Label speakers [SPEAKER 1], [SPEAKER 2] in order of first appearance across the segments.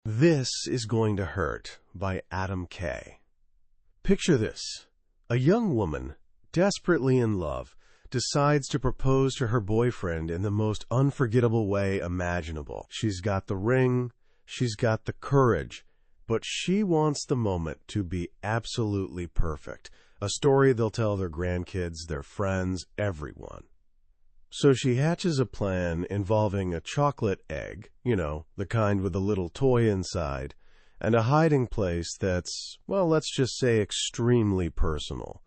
[SPEAKER 1] This is Going to Hurt by Adam K. Picture this. A young woman, desperately in love, decides to propose to her boyfriend in the most unforgettable way imaginable. She's got the ring, she's got the courage, but she wants the moment to be absolutely perfect. A story they'll tell their grandkids, their friends, everyone. So she hatches a plan involving a chocolate egg, the kind with a little toy inside, and a hiding place that's, well, let's just say extremely personal.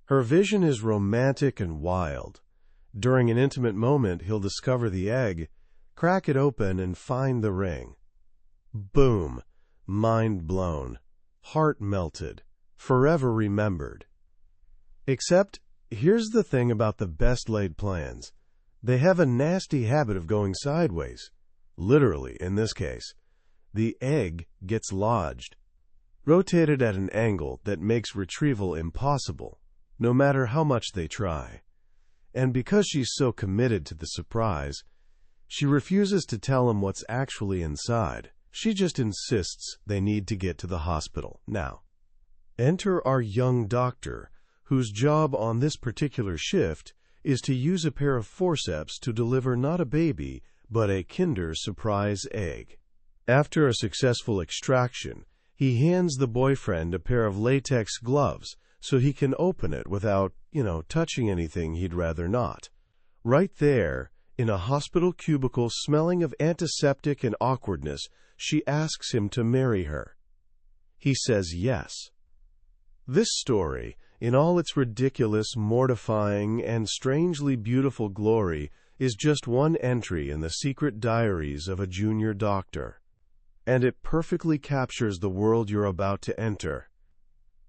[SPEAKER 1] Her vision is romantic and wild. During an intimate moment, he'll discover the egg, crack it open, and find the ring. Boom. Mind blown. Heart melted. Forever remembered. Except, here's the thing about the best-laid plans. They have a nasty habit of going sideways. Literally, in this case. The egg gets lodged, rotated at an angle that makes retrieval impossible, no matter how much they try. And because she's so committed to the surprise, she refuses to tell him what's actually inside. She just insists they need to get to the hospital now. Enter our young doctor, whose job on this particular shift is to use a pair of forceps to deliver not a baby, but a Kinder Surprise egg. After a successful extraction, he hands the boyfriend a pair of latex gloves so he can open it without, touching anything he'd rather not. Right there, in a hospital cubicle smelling of antiseptic and awkwardness, she asks him to marry her. He says yes. This story, in all its ridiculous, mortifying, and strangely beautiful glory, is just one entry in the secret diaries of a junior doctor. And it perfectly captures the world you're about to enter.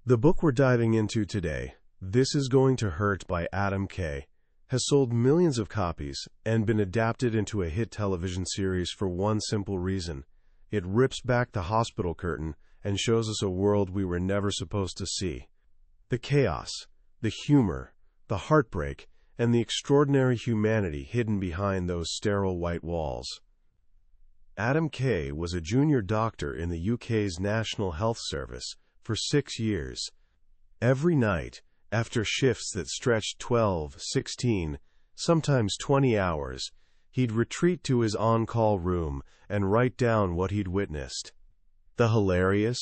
[SPEAKER 1] The book we're diving into today, This Is Going to Hurt by Adam K., has sold millions of copies and been adapted into a hit television series for one simple reason. It rips back the hospital curtain and shows us a world we were never supposed to see. The chaos, the humor, the heartbreak, and the extraordinary humanity hidden behind those sterile white walls. Adam K. was a junior doctor in the UK's National Health Service for 6 years. Every night, after shifts that stretched 12, 16, sometimes 20 hours, he'd retreat to his on-call room and write down what he'd witnessed. The hilarious,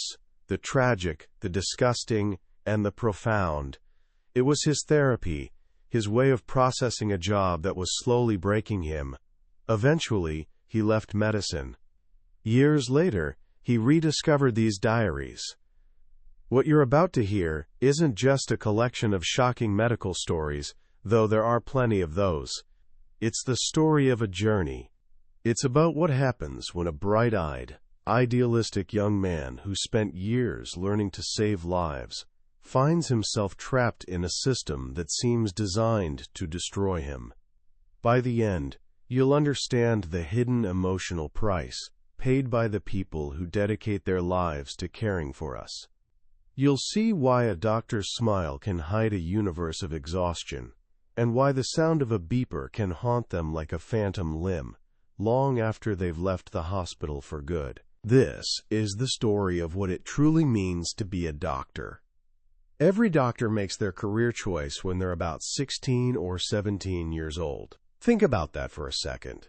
[SPEAKER 1] the tragic, the disgusting, and the profound. It was his therapy, his way of processing a job that was slowly breaking him. Eventually, he left medicine. Years later, he rediscovered these diaries. What you're about to hear isn't just a collection of shocking medical stories, though there are plenty of those. It's the story of a journey. It's about what happens when a bright-eyed, idealistic young man who spent years learning to save lives finds himself trapped in a system that seems designed to destroy him. By the end, you'll understand the hidden emotional price paid by the people who dedicate their lives to caring for us. You'll see why a doctor's smile can hide a universe of exhaustion, and why the sound of a beeper can haunt them like a phantom limb, long after they've left the hospital for good. This is the story of what it truly means to be a doctor. Every doctor makes their career choice when they're about 16 or 17 years old. Think about that for a second.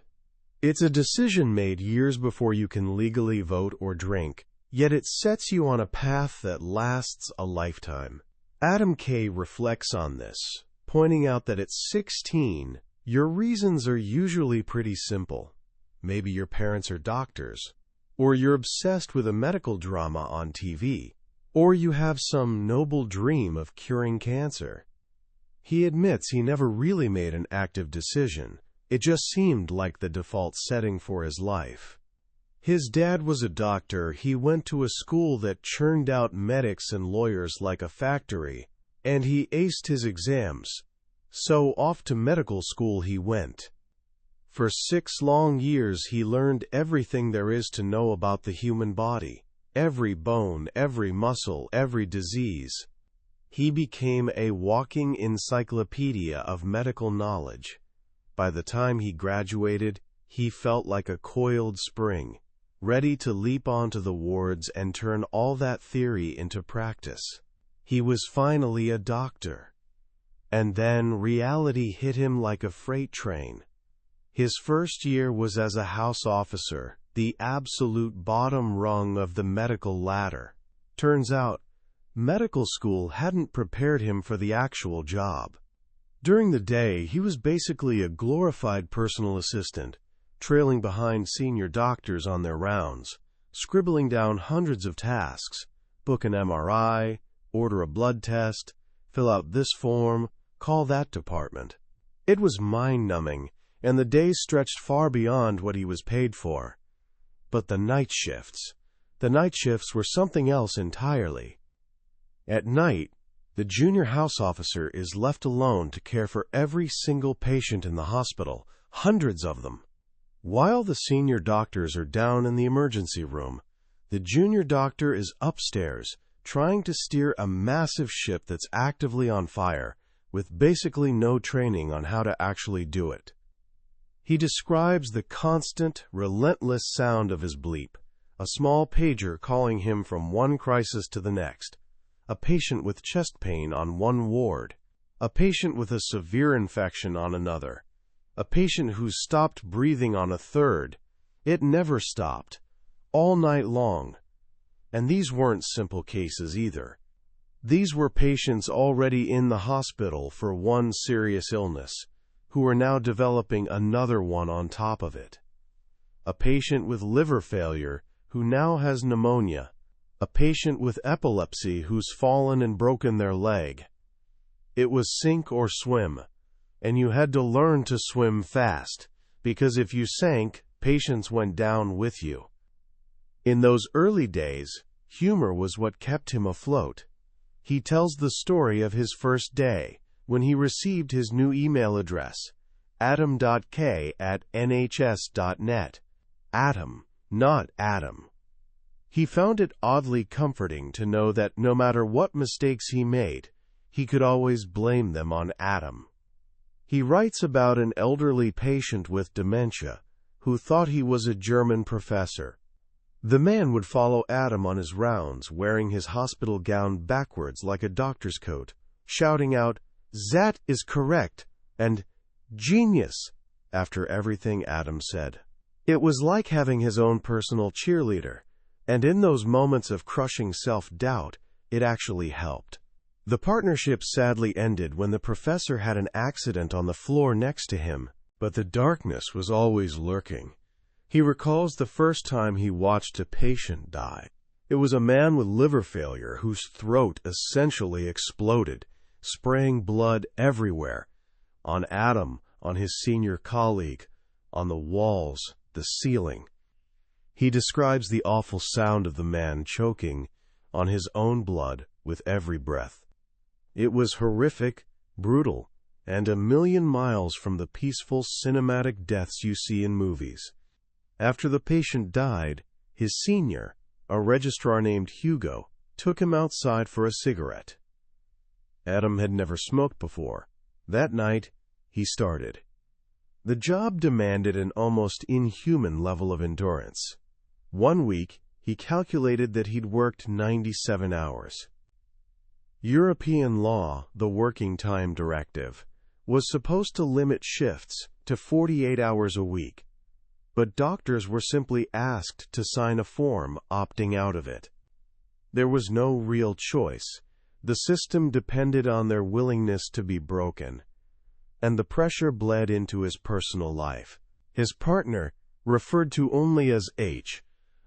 [SPEAKER 1] It's a decision made years before you can legally vote or drink, yet it sets you on a path that lasts a lifetime. Adam K. reflects on this, pointing out that at 16, your reasons are usually pretty simple. Maybe your parents are doctors, or you're obsessed with a medical drama on TV, or you have some noble dream of curing cancer. He admits he never really made an active decision. It just seemed like the default setting for his life. His dad was a doctor. He went to a school that churned out medics and lawyers like a factory, and he aced his exams. So off to medical school he went. For 6 long years he learned everything there is to know about the human body. Every bone, every muscle, every disease. He became a walking encyclopedia of medical knowledge. By the time he graduated, he felt like a coiled spring. ready to leap onto the wards and turn all that theory into practice. He was finally a doctor. And then reality hit him like a freight train. His first year was as a house officer, the absolute bottom rung of the medical ladder. Turns out, medical school hadn't prepared him for the actual job. During the day, he was basically a glorified personal assistant, trailing behind senior doctors on their rounds, scribbling down hundreds of tasks: book an MRI, order a blood test, fill out this form, call that department. It was mind-numbing, and the days stretched far beyond what he was paid for. But the night shifts were something else entirely. At night, the junior house officer is left alone to care for every single patient in the hospital, hundreds of them. While the senior doctors are down in the emergency room, the junior doctor is upstairs, trying to steer a massive ship that's actively on fire, with basically no training on how to actually do it. He describes the constant, relentless sound of his bleep, a small pager calling him from one crisis to the next, a patient with chest pain on one ward, a patient with a severe infection on another, a patient who's stopped breathing on a third. It never stopped, all night long. And these weren't simple cases either. These were patients already in the hospital for one serious illness, who are now developing another one on top of it. A patient with liver failure who now has pneumonia. A patient with epilepsy who's fallen and broken their leg. It was sink or swim, and you had to learn to swim fast, because if you sank, patients went down with you. In those early days, humor was what kept him afloat. He tells the story of his first day, when he received his new email address, adam.k@nhs.net. Adam, not Adam. He found it oddly comforting to know that no matter what mistakes he made, he could always blame them on Adam. He writes about an elderly patient with dementia who thought he was a German professor. The man would follow Adam on his rounds, wearing his hospital gown backwards like a doctor's coat, shouting out, "That is correct," and "Genius," after everything Adam said. It was like having his own personal cheerleader. And in those moments of crushing self-doubt, it actually helped. The partnership sadly ended when the professor had an accident on the floor next to him, but the darkness was always lurking. He recalls the first time he watched a patient die. It was a man with liver failure whose throat essentially exploded, spraying blood everywhere. On Adam, on his senior colleague, on the walls, the ceiling. He describes the awful sound of the man choking on his own blood with every breath. It was horrific, brutal, and a million miles from the peaceful cinematic deaths you see in movies. After the patient died, his senior, a registrar named Hugo, took him outside for a cigarette. Adam had never smoked before. That night, he started. The job demanded an almost inhuman level of endurance. One week, he calculated that he'd worked 97 hours. European law, the Working Time Directive, was supposed to limit shifts to 48 hours a week, but doctors were simply asked to sign a form opting out of it. There was no real choice. The system depended on their willingness to be broken, and the pressure bled into his personal life. His partner, referred to only as H,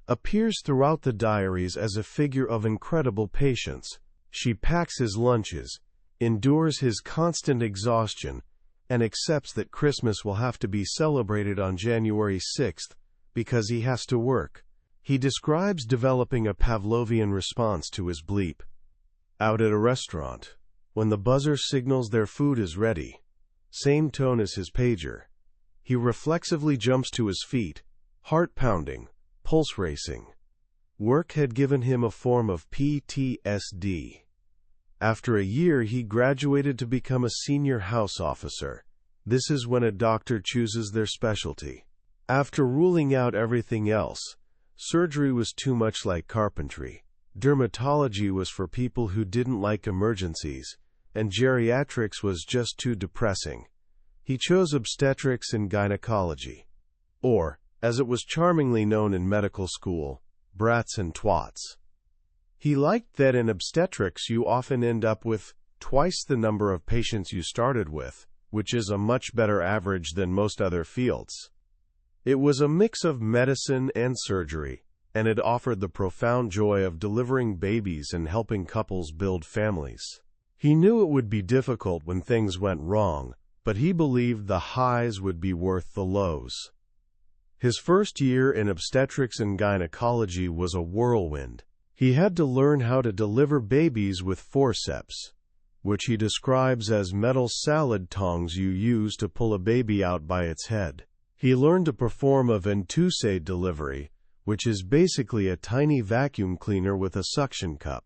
[SPEAKER 1] appears throughout the diaries as a figure of incredible patience. She packs his lunches, endures his constant exhaustion, and accepts that Christmas will have to be celebrated on January 6th because he has to work. He describes developing a Pavlovian response to his bleep. Out at a restaurant, when the buzzer signals their food is ready, same tone as his pager, he reflexively jumps to his feet, heart pounding, pulse racing. Work had given him a form of PTSD. After a year, he graduated to become a senior house officer. This is when a doctor chooses their specialty. After ruling out everything else, surgery was too much like carpentry, dermatology was for people who didn't like emergencies, and geriatrics was just too depressing. He chose obstetrics and gynecology, or, as it was charmingly known in medical school, brats and twats. He liked that in obstetrics you often end up with twice the number of patients you started with, which is a much better average than most other fields. It was a mix of medicine and surgery, and it offered the profound joy of delivering babies and helping couples build families. He knew it would be difficult when things went wrong, but he believed the highs would be worth the lows. His first year in obstetrics and gynecology was a whirlwind. He had to learn how to deliver babies with forceps, which he describes as metal salad tongs you use to pull a baby out by its head. He learned to perform a ventouse delivery, which is basically a tiny vacuum cleaner with a suction cup.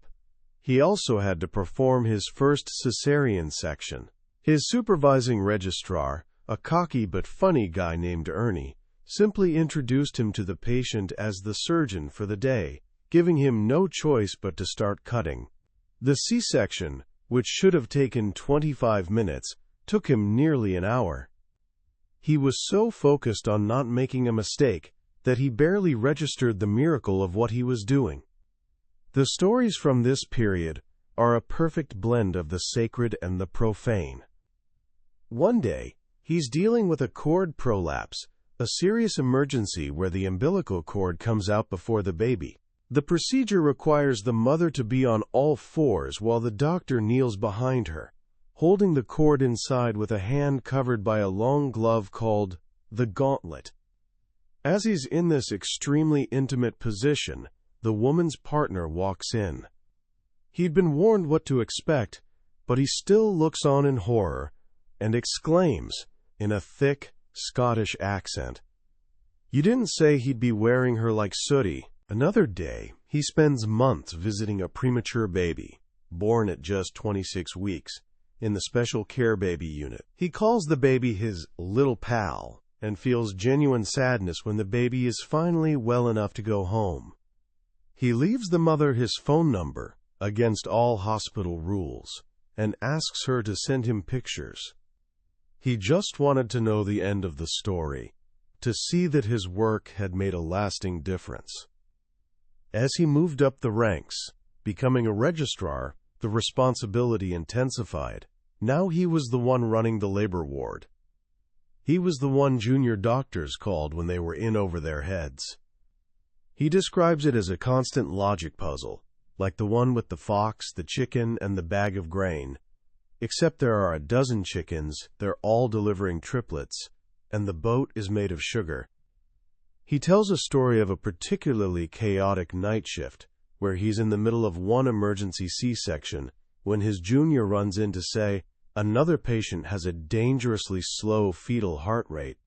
[SPEAKER 1] He also had to perform his first cesarean section. His supervising registrar, a cocky but funny guy named Ernie, simply introduced him to the patient as the surgeon for the day, giving him no choice but to start cutting. The C-section, which should have taken 25 minutes, took him nearly an hour. He was so focused on not making a mistake that he barely registered the miracle of what he was doing. The stories from this period are a perfect blend of the sacred and the profane. One day, he's dealing with a cord prolapse, a serious emergency where the umbilical cord comes out before the baby. The procedure requires the mother to be on all fours while the doctor kneels behind her, holding the cord inside with a hand covered by a long glove called the gauntlet. As he's in this extremely intimate position, the woman's partner walks in. He'd been warned what to expect, but he still looks on in horror and exclaims, in a thick, Scottish accent, "You didn't say he'd be wearing her like sooty." Another day, he spends months visiting a premature baby, born at just 26 weeks, in the special care baby unit. He calls the baby his little pal and feels genuine sadness when the baby is finally well enough to go home. He leaves the mother his phone number, against all hospital rules, and asks her to send him pictures. He just wanted to know the end of the story, to see that his work had made a lasting difference. As he moved up the ranks, becoming a registrar, the responsibility intensified. Now he was the one running the labor ward. He was the one junior doctors called when they were in over their heads. He describes it as a constant logic puzzle, like the one with the fox, the chicken, and the bag of grain. Except there are a dozen chickens, they're all delivering triplets, and the boat is made of sugar. He tells a story of a particularly chaotic night shift, where he's in the middle of one emergency C-section, when his junior runs in to say, another patient has a dangerously slow fetal heart rate.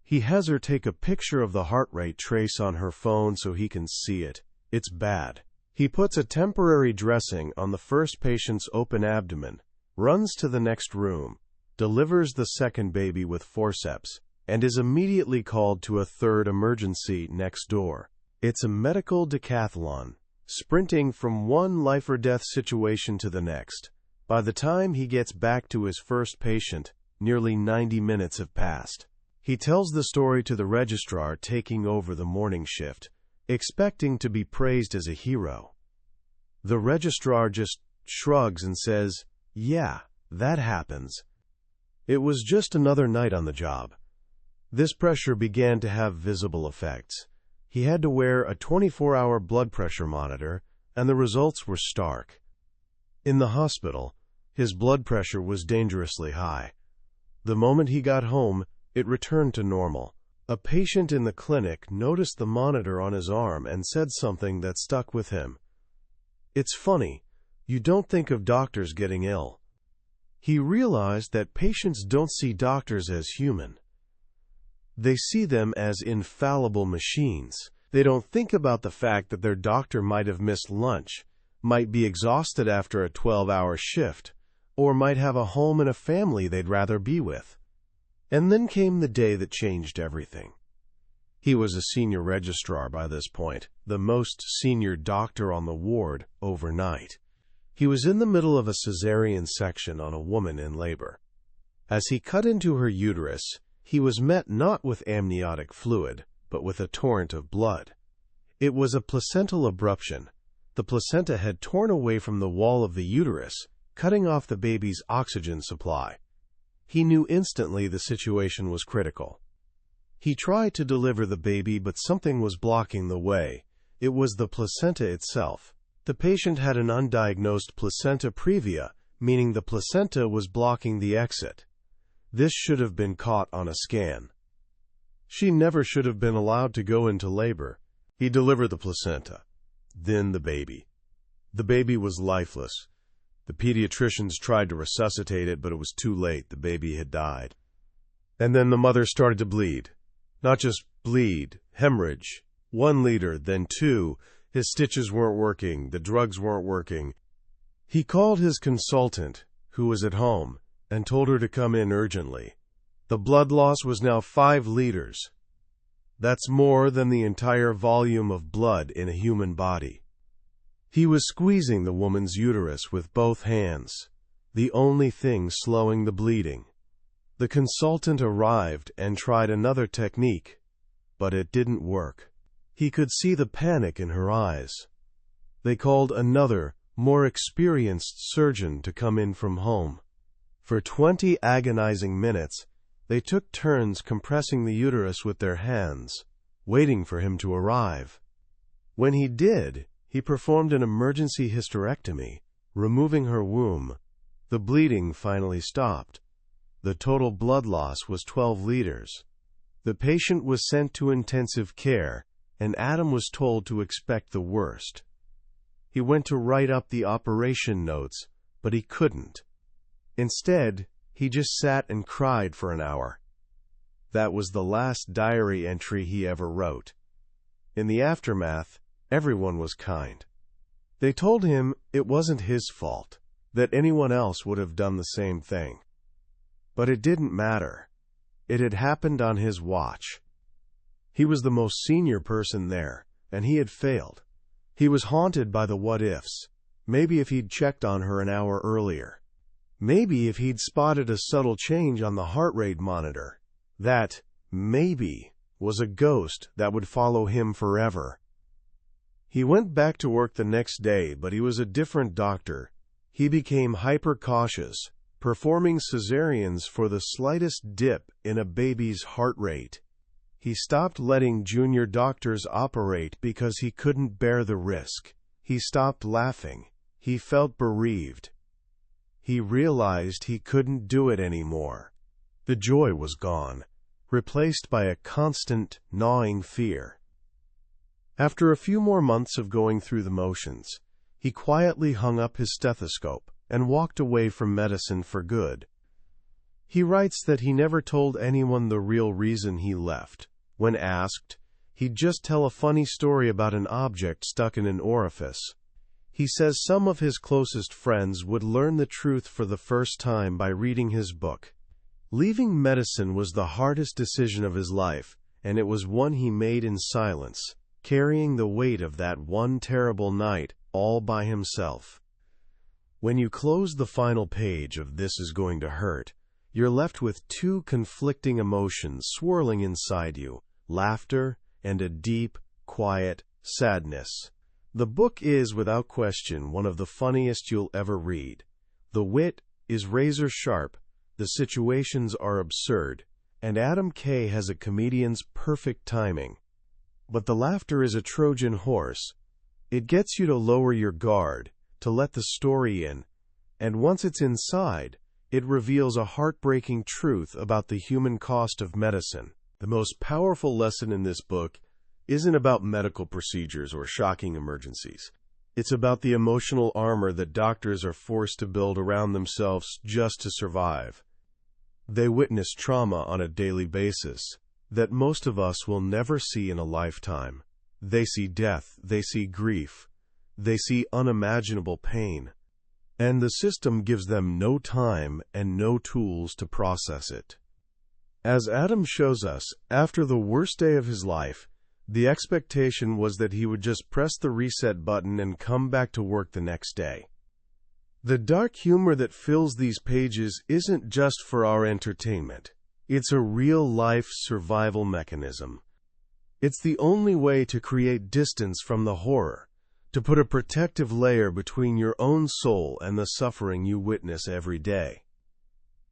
[SPEAKER 1] He has her take a picture of the heart rate trace on her phone so he can see it. It's bad. He puts a temporary dressing on the first patient's open abdomen, runs to the next room, delivers the second baby with forceps, and is immediately called to a third emergency next door. It's a medical decathlon, sprinting from one life-or-death situation to the next. By the time he gets back to his first patient, nearly 90 minutes have passed. He tells the story to the registrar taking over the morning shift, expecting to be praised as a hero. The registrar just shrugs and says, "Yeah, that happens." It was just another night on the job. This pressure began to have visible effects. He had to wear a 24-hour blood pressure monitor, and the results were stark. In the hospital, his blood pressure was dangerously high. The moment he got home, it returned to normal. A patient in the clinic noticed the monitor on his arm and said something that stuck with him. "It's funny, you don't think of doctors getting ill." He realized that patients don't see doctors as human. They see them as infallible machines. They don't think about the fact that their doctor might have missed lunch, might be exhausted after a 12-hour shift, or might have a home and a family they'd rather be with. And then came the day that changed everything. He was a senior registrar by this point, the most senior doctor on the ward overnight. He was in the middle of a cesarean section on a woman in labor. As he cut into her uterus, he was met not with amniotic fluid, but with a torrent of blood. It was a placental abruption. The placenta had torn away from the wall of the uterus, cutting off the baby's oxygen supply. He knew instantly the situation was critical. He tried to deliver the baby, but something was blocking the way. It was the placenta itself. The patient had an undiagnosed placenta previa, meaning the placenta was blocking the exit. This should have been caught on a scan. She never should have been allowed to go into labor. He delivered the placenta, then the baby. The baby was lifeless. The pediatricians tried to resuscitate it, but it was too late. The baby had died. And then the mother started to bleed. Not just bleed, hemorrhage. 1 liter, then 2. His stitches weren't working. The drugs weren't working. He called his consultant, who was at home, and told her to come in urgently. The blood loss was now 5 liters. That's more than the entire volume of blood in a human body. He was squeezing the woman's uterus with both hands, the only thing slowing the bleeding. The consultant arrived and tried another technique, but it didn't work. He could see the panic in her eyes. They called another, more experienced surgeon to come in from home. For 20 agonizing minutes, they took turns compressing the uterus with their hands, waiting for him to arrive. When he did, he performed an emergency hysterectomy, removing her womb. The bleeding finally stopped. The total blood loss was 12 liters. The patient was sent to intensive care, and Adam was told to expect the worst. He went to write up the operation notes, but he couldn't. Instead, he just sat and cried for an hour. That was the last diary entry he ever wrote. In the aftermath, everyone was kind. They told him it wasn't his fault, that anyone else would have done the same thing. But it didn't matter. It had happened on his watch. He was the most senior person there, and he had failed. He was haunted by the what-ifs. Maybe if he'd checked on her an hour earlier. Maybe if he'd spotted a subtle change on the heart rate monitor. That, maybe, was a ghost that would follow him forever. He went back to work the next day, but he was a different doctor. He became hyper-cautious, performing cesareans for the slightest dip in a baby's heart rate. He stopped letting junior doctors operate because he couldn't bear the risk. He stopped laughing. He felt bereaved. He realized he couldn't do it anymore. The joy was gone, replaced by a constant, gnawing fear. After a few more months of going through the motions, he quietly hung up his stethoscope and walked away from medicine for good. He writes that he never told anyone the real reason he left. When asked, he'd just tell a funny story about an object stuck in an orifice. He says some of his closest friends would learn the truth for the first time by reading his book. Leaving medicine was the hardest decision of his life, and it was one he made in silence, carrying the weight of that one terrible night all by himself. When you close the final page of This Is Going to Hurt, you're left with 2 conflicting emotions swirling inside you, laughter and a deep, quiet sadness. The book is, without question, one of the funniest you'll ever read. The wit is razor sharp, the situations are absurd, and Adam Kay has a comedian's perfect timing. But the laughter is a Trojan horse. It gets you to lower your guard, to let the story in, and once it's inside, it reveals a heartbreaking truth about the human cost of medicine. The most powerful lesson in this book isn't about medical procedures or shocking emergencies. It's about the emotional armor that doctors are forced to build around themselves just to survive. They witness trauma on a daily basis that most of us will never see in a lifetime. They see death, they see grief, they see unimaginable pain, and the system gives them no time and no tools to process it. As Adam shows us, after the worst day of his life, the expectation was that he would just press the reset button and come back to work the next day. The dark humor that fills these pages isn't just for our entertainment. It's a real-life survival mechanism. It's the only way to create distance from the horror, to put a protective layer between your own soul and the suffering you witness every day.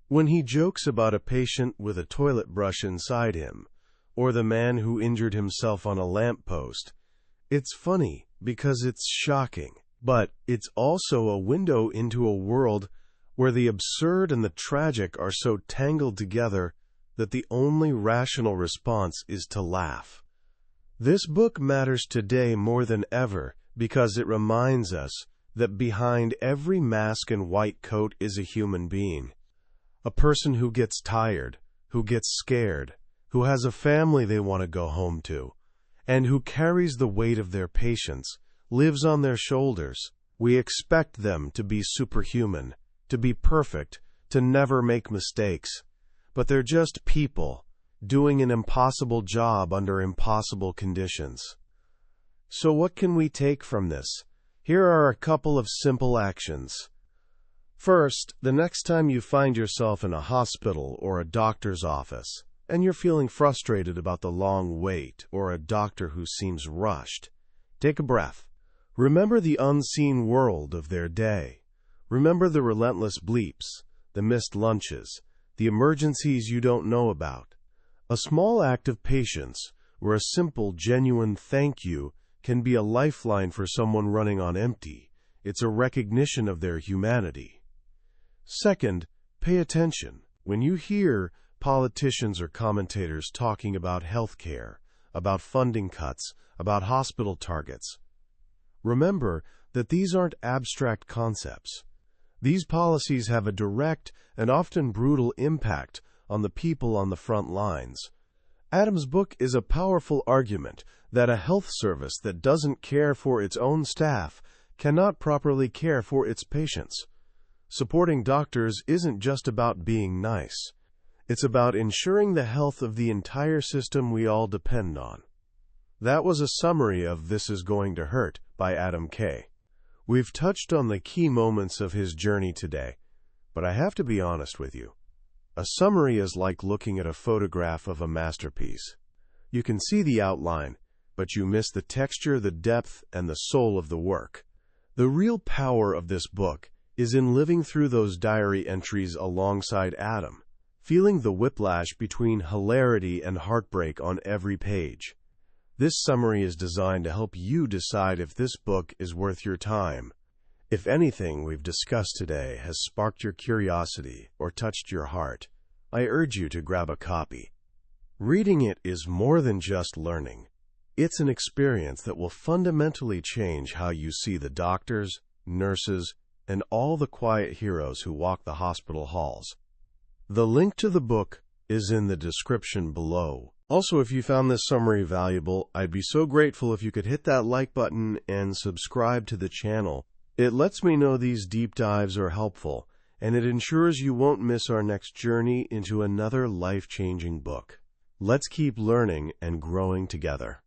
[SPEAKER 1] When he jokes about a patient with a toilet brush inside him, or the man who injured himself on a lamppost, it's funny because it's shocking, but it's also a window into a world where the absurd and the tragic are so tangled together that the only rational response is to laugh. This book matters today more than ever because it reminds us that behind every mask and white coat is a human being. A person who gets tired, who gets scared, who has a family they want to go home to, and who carries the weight of their patients, lives on their shoulders. We expect them to be superhuman, to be perfect, to never make mistakes. But they're just people, doing an impossible job under impossible conditions. So what can we take from this? Here are a couple of simple actions. First, the next time you find yourself in a hospital or a doctor's office, and you're feeling frustrated about the long wait or a doctor who seems rushed, take a breath. Remember the unseen world of their day. Remember the relentless bleeps, the missed lunches, the emergencies you don't know about. A small act of patience, or a simple, genuine thank you, can be a lifeline for someone running on empty. It's a recognition of their humanity. Second, pay attention. When you hear politicians or commentators talking about health care, about funding cuts, about hospital targets, remember that these aren't abstract concepts. These policies have a direct and often brutal impact on the people on the front lines. Adam's book is a powerful argument that a health service that doesn't care for its own staff cannot properly care for its patients. Supporting doctors isn't just about being nice. It's about ensuring the health of the entire system we all depend on. That was a summary of This Is Going to Hurt by Adam K. We've touched on the key moments of his journey today, but I have to be honest with you. A summary is like looking at a photograph of a masterpiece. You can see the outline, but you miss the texture, the depth, and the soul of the work. The real power of this book is in living through those diary entries alongside Adam, feeling the whiplash between hilarity and heartbreak on every page. This summary is designed to help you decide if this book is worth your time. If anything we've discussed today has sparked your curiosity or touched your heart, I urge you to grab a copy. Reading it is more than just learning. It's an experience that will fundamentally change how you see the doctors, nurses, and all the quiet heroes who walk the hospital halls. The link to the book is in the description below. Also, if you found this summary valuable, I'd be so grateful if you could hit that like button and subscribe to the channel. It lets me know these deep dives are helpful, and it ensures you won't miss our next journey into another life-changing book. Let's keep learning and growing together.